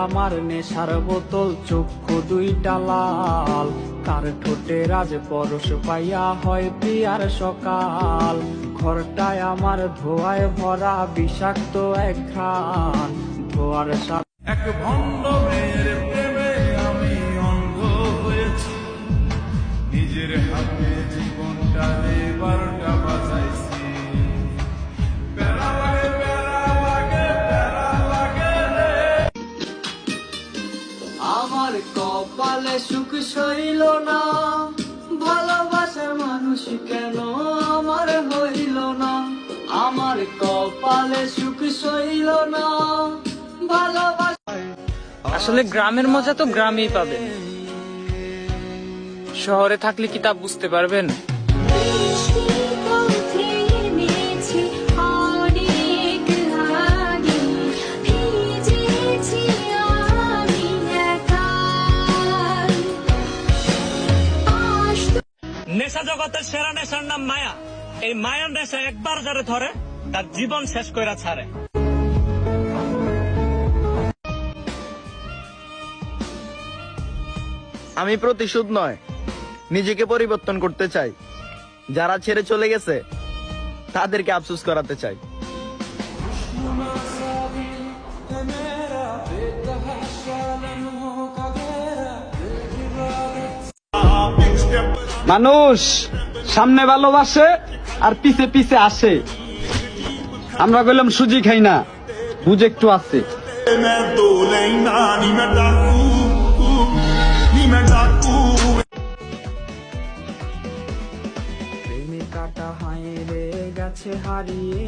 আমার নেশার বোতল, চক্ষু দুইটা লাল, কার ঠোঁটে রাজ পরশ পাইয়া হয় প্রিয়ার সকাল। ঘরটায় আমার ধোঁয়ায় ভরা বিষাক্ত এক ঘ্রাণ, ধোয়ার সাথে এক ভণ্ড মেয়ের প্রেমে আমি অন্ধ হয়েছি, নিজের হাতে জীবনটা 12টা বাজাইছি। প্যারা লাগে প্যারা লাগে প্যারা লাগে রে। আমার কপালে সুখ সইল না, ভালোবাসার মানুষ কেন আমার হইল না। আমার কপালে সুখ সইল না, ভালোবাসা। আসলে গ্রামের মজা তো গ্রামেই পাবেন, শহরে থাকলে কি তা বুঝতে পারবেন? নেশা জগতের সেরা নেশার নাম মায়া। এই মায়ার নেশা একবার যারে ধরে তার জীবন শেষ কইরা ছাড়ে। আমি প্রতিশোধ নয়, নিজেকে পরিবর্তন করতে চাই। যারা ছেড়ে চলে গেছে তাদেরকে আফসোস করাতে চাই। মানুষ সামনে ভালোবাসে আর পিছে পিছে আসে। আমরা বললাম সুজি খাই না, বুঝে একটু আছে। প্রেমিকাটা হাইরে গেছে হারিয়ে,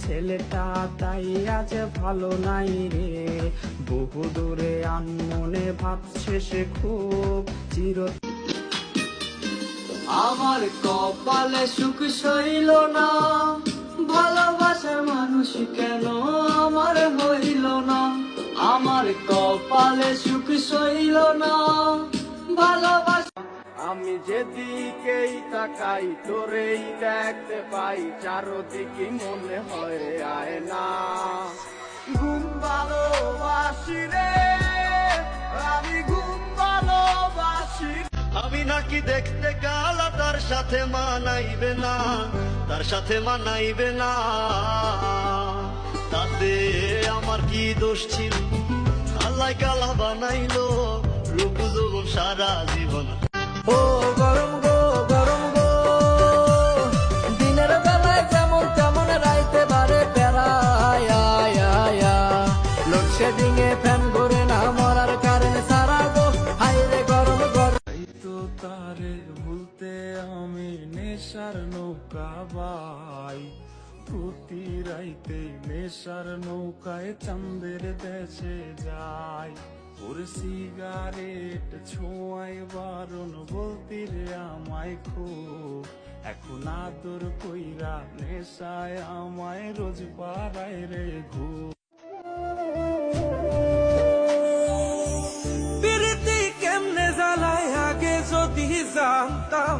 ছেলেটা তাই আজ ভালো নাই রে। বহু দূরে আনমনে ভাবছে সে খুব চির। আমার কপালে সুখ সইল না, ভালোবাসার মানুষ কেন আমার হইল না। আমার কপালে সুখ সইল না, ভালোবাসা। আমি যেদিকেই তাকাই তোরেই দেখতে পাই, চারদিকে মনে হয় আয় না। ঘুম ভালোবাসি রে, আমি ঘুম ভালোবাসি। আমি নাকি দেখতে কালা, তার সাথে মানাইবে না, তার সাথে মানাইবে না। তাতে আমার কি দোষ ছিল? আল্লাহ কালা বানাইলো, রূপ যৌবন সারা জীবন। ও গরম গো গরম গো, দিনের বেলায় যেমন তেমন রাইতে বারে বেড়ায়। লোডশেডিং এ ফ্যান ঘুরে না, মরার কারণে সারা গো হাইরে গরম গরম। তো তারে ভুলতে আমি নেশার নৌকা বাই, প্রতি রাইতে নেশার নৌকায় চাঁদের দেশে যায়। ওর সিগারেট ছোঁয়ায় বারণ বলতি রে আমায় খুব, এখন আদর কইরা নেশায় আমায় রোজ পাড়ায় রে ঘুম। প্রীতি কেমনে জ্বালায় আগে যদি জানতাম,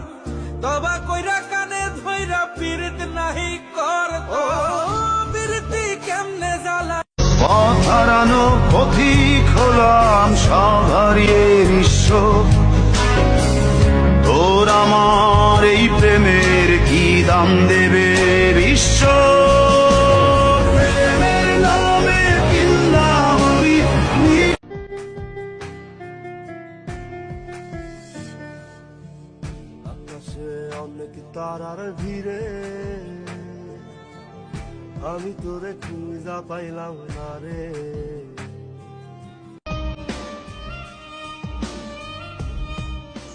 তবা কইরা কানে ধইরা পীড়িত নাহি করতাম। প্রীতি কেমনে জ্বালায় পথ হারানো পথিক হলাম, সব হারিয়ে বিশ্ব। তোর আমার এই প্রেমের কি দাম দেবে বিশ্ব? প্রেমের নামে কিনলাম আমি। আকাশে অনেক তারার ভিড়ে আমি তোরে খুঁজা পাইলাম না রে।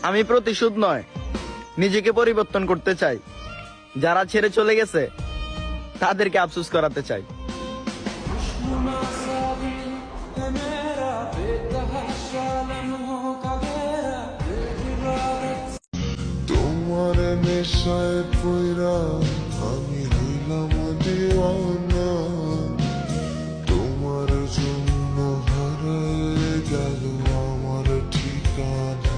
আমি প্রতিশোধ নয়, নিজেকে পরিবর্তন করতে চাই। যারা ছেড়ে চলে গেছে তাদেরকে আফসোস করাতে চাই। তোমার নেশায় পইরা আমি হইলাম দিওয়ানা, তোমার জন্য হারায় গেল আমার ঠিকানা।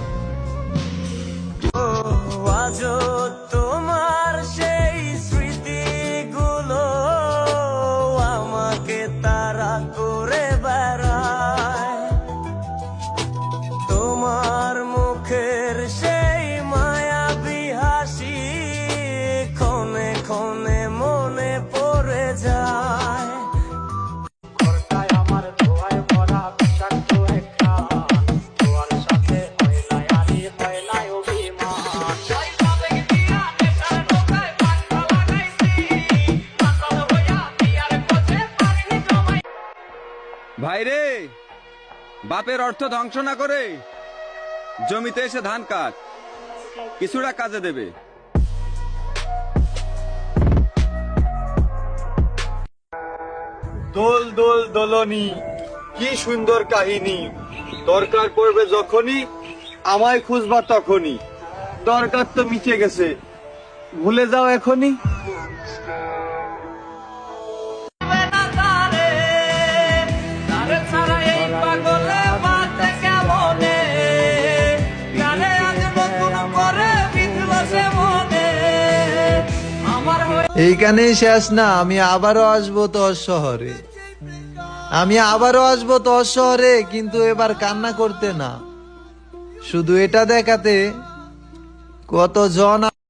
আজও তোমার সেই স্মৃতিগুলো আমাকে তারা করে বেড়ায়। বাপের অর্থ ধ্বংস না করে জমিতে এসে ধান কাট, কিছুটা কাজে দেবে। দোল দোল দোলনি, কি সুন্দর কাহিনী। দরকার পড়বে যখনই আমায় খুঁজবা তখনই। দরকার তো মিটে গেছে, ভুলে যাও এখনই। এইখানেই শেষ না, আমি আবারও আসবো তোর শহরে, আমি আবারও আসবো তোর শহরে, কিন্তু এবার কান্না করতে না, শুধু এটা দেখাতে কতজন